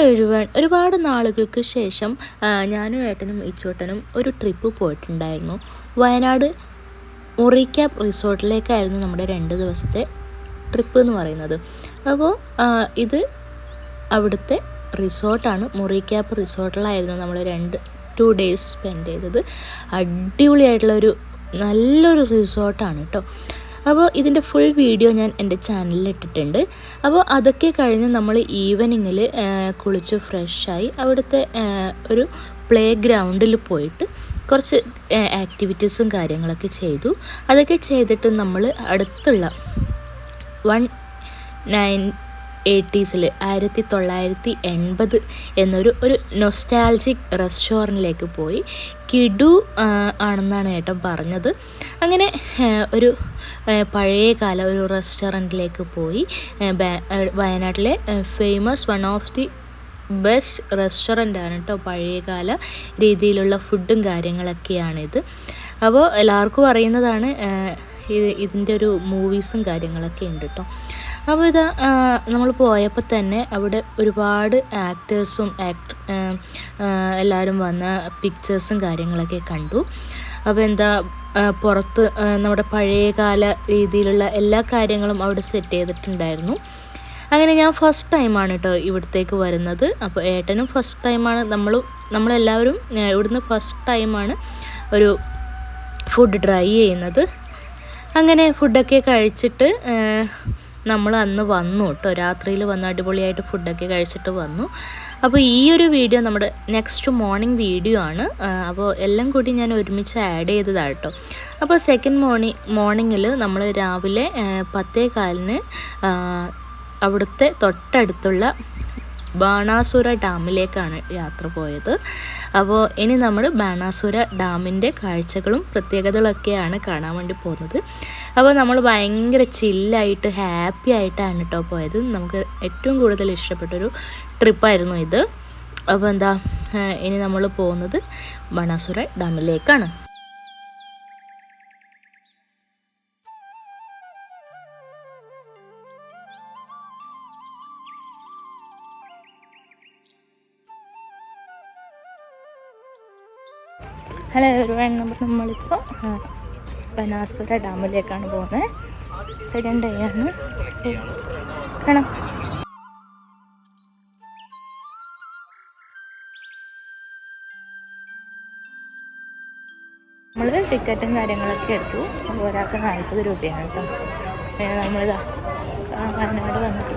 എഴുവാൻ ഒരുപാട് നാളുകൾക്ക് ശേഷം ഞാനും ഏട്ടനും ഇച്ചോട്ടനും ഒരു ട്രിപ്പ് പോയിട്ടുണ്ടായിരുന്നു. വയനാട് മുറിക്യാപ്പ് റിസോർട്ടിലേക്കായിരുന്നു നമ്മുടെ 2 ദിവസത്തെ ട്രിപ്പ് എന്ന് പറയുന്നത്. അപ്പോൾ ഇത് അവിടുത്തെ റിസോർട്ടാണ്. മുറിക്യാപ്പ് റിസോർട്ടിലായിരുന്നു നമ്മൾ 2 ഡേയ്സ് സ്പെൻഡ് ചെയ്തത്. അടിപൊളിയായിട്ടുള്ളൊരു നല്ലൊരു റിസോർട്ടാണ് കേട്ടോ. അപ്പോൾ ഇതിൻ്റെ ഫുൾ വീഡിയോ ഞാൻ എൻ്റെ ചാനലിൽ ഇട്ടിട്ടുണ്ട്. അപ്പോൾ അതൊക്കെ കഴിഞ്ഞ് നമ്മൾ ഈവനിങ്ങിൽ കുളിച്ച് ഫ്രഷായി അവിടുത്തെ ഒരു പ്ലേ ഗ്രൗണ്ടിൽ പോയിട്ട് കുറച്ച് ആക്ടിവിറ്റീസും കാര്യങ്ങളൊക്കെ ചെയ്തു. അതൊക്കെ ചെയ്തിട്ട് നമ്മൾ അടുത്തുള്ള 1980s 1980 എന്നൊരു നൊസ്റ്റാൾജിക് റെസ്റ്റോറൻറ്റിലേക്ക് പോയി. കിഡു ആണെന്നാണ് ഏട്ടൻ പറഞ്ഞത്. അങ്ങനെ ഒരു പഴയകാല ഒരു റെസ്റ്റോറൻറ്റിലേക്ക് പോയി. വയനാട്ടിലെ famous one of the best restaurant ആണ് കേട്ടോ. പഴയകാല രീതിയിലുള്ള ഫുഡും കാര്യങ്ങളൊക്കെയാണിത്. അപ്പോൾ എല്ലാവർക്കും അറിയുന്നതാണ്. ഇതിൻ്റെ ഒരു മൂവീസും കാര്യങ്ങളൊക്കെ ഉണ്ട് കേട്ടോ. അപ്പോൾ ഇത് നമ്മൾ പോയപ്പോൾ തന്നെ അവിടെ ഒരുപാട് ആക്ടേഴ്സും എല്ലാവരും വന്ന പിക്ചേഴ്സും കാര്യങ്ങളൊക്കെ കണ്ടു. അപ്പോൾ പുറത്ത് നമ്മുടെ പഴയകാല രീതിയിലുള്ള എല്ലാ കാര്യങ്ങളും അവിടെ സെറ്റ് ചെയ്തിട്ടുണ്ടായിരുന്നു. അങ്ങനെ ഞാൻ ഫസ്റ്റ് ടൈമാണ് കേട്ടോ ഇവിടത്തേക്ക് വരുന്നത്. അപ്പോൾ ഏട്ടനും ഫസ്റ്റ് ടൈമാണ്. നമ്മളെല്ലാവരും ഇവിടുന്ന് ഫസ്റ്റ് ടൈമാണ് ഒരു ഫുഡ് ട്രൈ ചെയ്യുന്നത്. അങ്ങനെ ഫുഡൊക്കെ കഴിച്ചിട്ട് നമ്മൾ അന്ന് വന്നു കേട്ടോ. രാത്രിയിൽ വന്ന് അടിപൊളിയായിട്ട് ഫുഡൊക്കെ കഴിച്ചിട്ട് വന്നു. അപ്പോൾ ഈ ഒരു വീഡിയോ നമ്മുടെ നെക്സ്റ്റ് മോർണിംഗ് വീഡിയോ ആണ്. അപ്പോൾ എല്ലാം കൂടി ഞാൻ ഒരുമിച്ച് ആഡ് ചെയ്തതാണ് കേട്ടോ. അപ്പോൾ സെക്കൻഡ് മോർണിംഗിൽ നമ്മൾ രാവിലെ 10:15 അവിടുത്തെ തൊട്ടടുത്തുള്ള ബാണാസുര ഡാമിലേക്കാണ് യാത്ര പോയത്. അപ്പോൾ ഇനി നമ്മൾ ബാണാസുര ഡാമിൻ്റെ കാഴ്ചകളും പ്രത്യേകതകളൊക്കെയാണ് കാണാൻ വേണ്ടി പോകുന്നത്. അപ്പോൾ നമ്മൾ ഭയങ്കര ചില്ലായിട്ട് ഹാപ്പി ആയിട്ടാണ് കേട്ടോ പോയത്. നമുക്ക് ഏറ്റവും കൂടുതൽ ഇഷ്ടപ്പെട്ടൊരു ട്രിപ്പായിരുന്നു ഇത്. അപ്പോൾ ഇനി നമ്മൾ പോകുന്നത് ബാണാസുര ഡാമിലേക്കാണ്. ഹലോ എവരിവൺ, നമ്മളിപ്പോൾ ബാണാസുര ഡാമിലേക്കാണ് പോകുന്നത്. സെക്കൻഡ് ഡേ ആണ്. കാണാം. നമ്മൾ ടിക്കറ്റും കാര്യങ്ങളൊക്കെ എടുത്തു. ഒരാൾക്ക് 40 രൂപയാണ് കേട്ടോ. നമ്മളിതാ വയനാട് വന്നിട്ട്